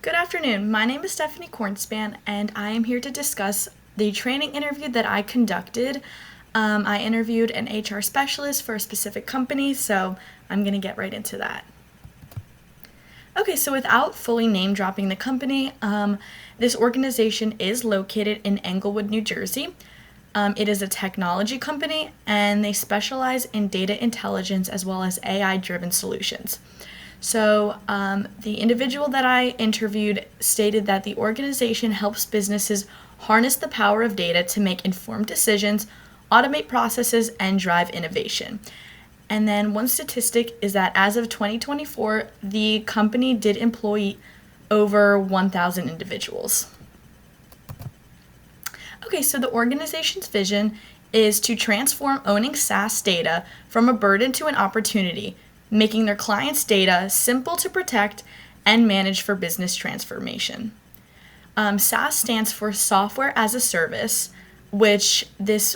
Good afternoon. My name is Stephanie Kornspan, and I am here to discuss the training interview that I conducted. I interviewed an HR specialist for a specific company, so I'm going to get right into that. Okay, so without fully name dropping the company, this organization is located in Englewood, New Jersey. It is a technology company, and they specialize in data intelligence as well as AI-driven solutions. So the individual that I interviewed stated that the organization helps businesses harness the power of data to make informed decisions, automate processes, and drive innovation. And then one statistic is that as of 2024, the company did employ over 1,000 individuals. Okay, so the organization's vision is to transform owning SaaS data from a burden to an opportunity, making their clients' data simple to protect and manage for business transformation. SaaS stands for Software as a Service, which this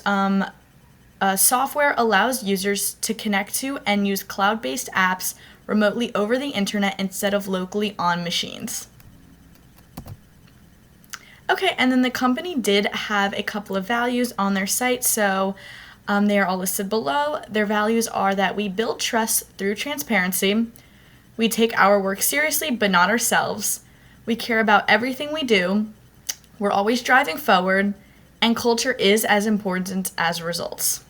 software allows users to connect to and use cloud-based apps remotely over the internet instead of locally on machines. Okay, and then the company did have a couple of values on their site, so they are all listed below. Their values are that we build trust through transparency, we take our work seriously but not ourselves, we care about everything we do, we're always driving forward, and culture is as important as results.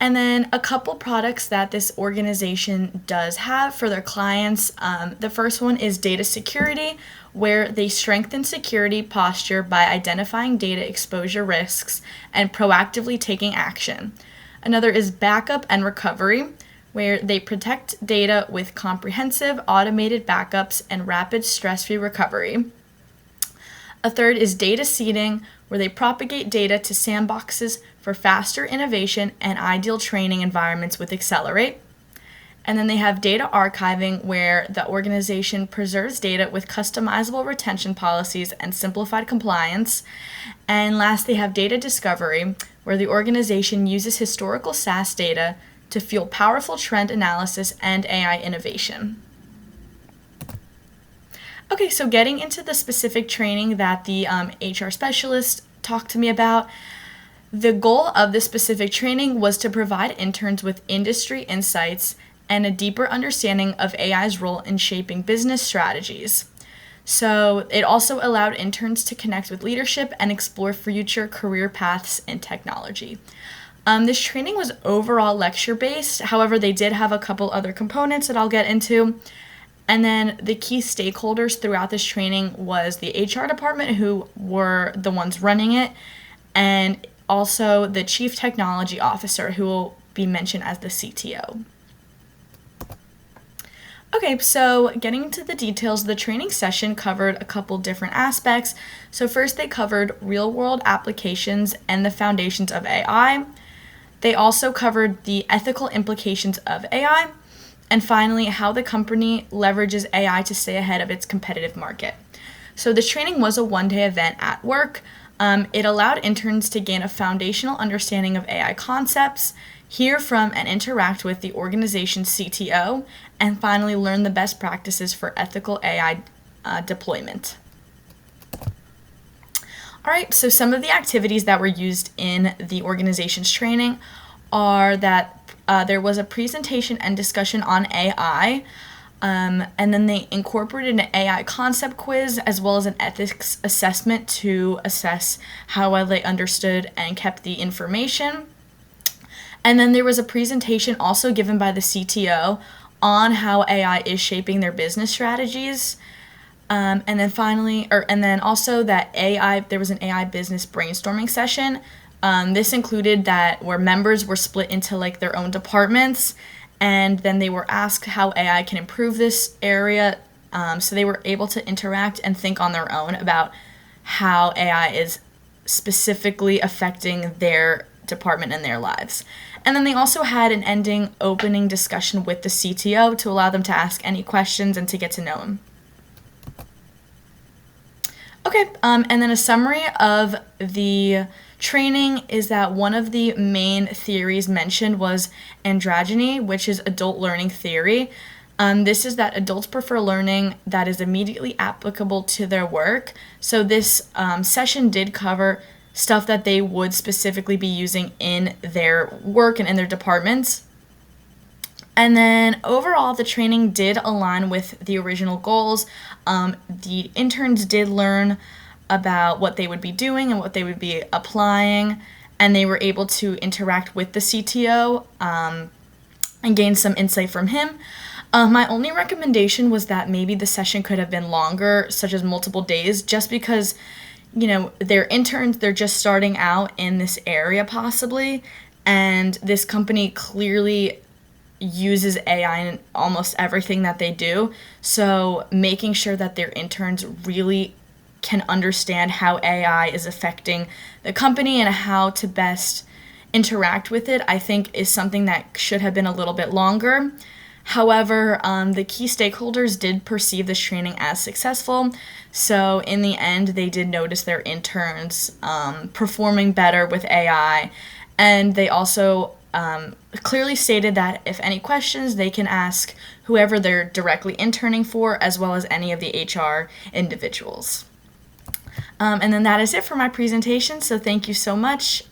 And then a couple products that this organization does have for their clients. The first one is data security, where they strengthen security posture by identifying data exposure risks and proactively taking action. Another is backup and recovery, where they protect data with comprehensive automated backups and rapid stress-free recovery. A third is data seeding, where they propagate data to sandboxes for faster innovation and ideal training environments with Accelerate. And then they have data archiving, where the organization preserves data with customizable retention policies and simplified compliance. And last, they have data discovery, where the organization uses historical SaaS data to fuel powerful trend analysis and AI innovation. Okay, so getting into the specific training that the HR specialist talked to me about, the goal of this specific training was to provide interns with industry insights and a deeper understanding of AI's role in shaping business strategies. So it also allowed interns to connect with leadership and explore future career paths in technology. This training was overall lecture-based. However, they did have a couple other components that I'll get into. And then the key stakeholders throughout this training was the HR department, who were the ones running it, and also the Chief Technology Officer, who will be mentioned as the CTO. Okay, so getting into the details, the training session covered a couple different aspects. So first, they covered real-world applications and the foundations of AI. They also covered the ethical implications of AI. And finally, how the company leverages AI to stay ahead of its competitive market. So this training was a one-day event at work. It allowed interns to gain a foundational understanding of AI concepts, hear from and interact with the organization's CTO, and finally learn the best practices for ethical AI deployment. All right, so some of the activities that were used in the organization's training are that there was a presentation and discussion on AI, and then they incorporated an AI concept quiz as well as an ethics assessment to assess how well they understood and kept the information. And then there was a presentation also given by the CTO on how AI is shaping their business strategies. And then also that there was an AI business brainstorming session. This included where members were split into their own departments, and then they were asked how AI can improve this area. So they were able to interact and think on their own about how AI is specifically affecting their department and their lives. And then they also had an opening discussion with the CTO to allow them to ask any questions and to get to know him. Okay, and then a summary of the training is that one of the main theories mentioned was androgyny, which is adult learning theory. This is that adults prefer learning that is immediately applicable to their work. So this session did cover stuff that they would specifically be using in their work and in their departments. And then overall, the training did align with the original goals. The interns did learn about what they would be doing and what they would be applying, and they were able to interact with the CTO and gain some insight from him. My only recommendation was that maybe the session could have been longer, such as multiple days, just because, they're interns, they're just starting out in this area possibly, and this company clearly uses AI in almost everything that they do. So making sure that their interns really can understand how AI is affecting the company and how to best interact with it, I think is something that should have been a little bit longer. However, the key stakeholders did perceive this training as successful. So in the end, they did notice their interns performing better with AI. And they also clearly stated that if any questions, they can ask whoever they're directly interning for, as well as any of the HR individuals. And then that is it for my presentation. So thank you so much.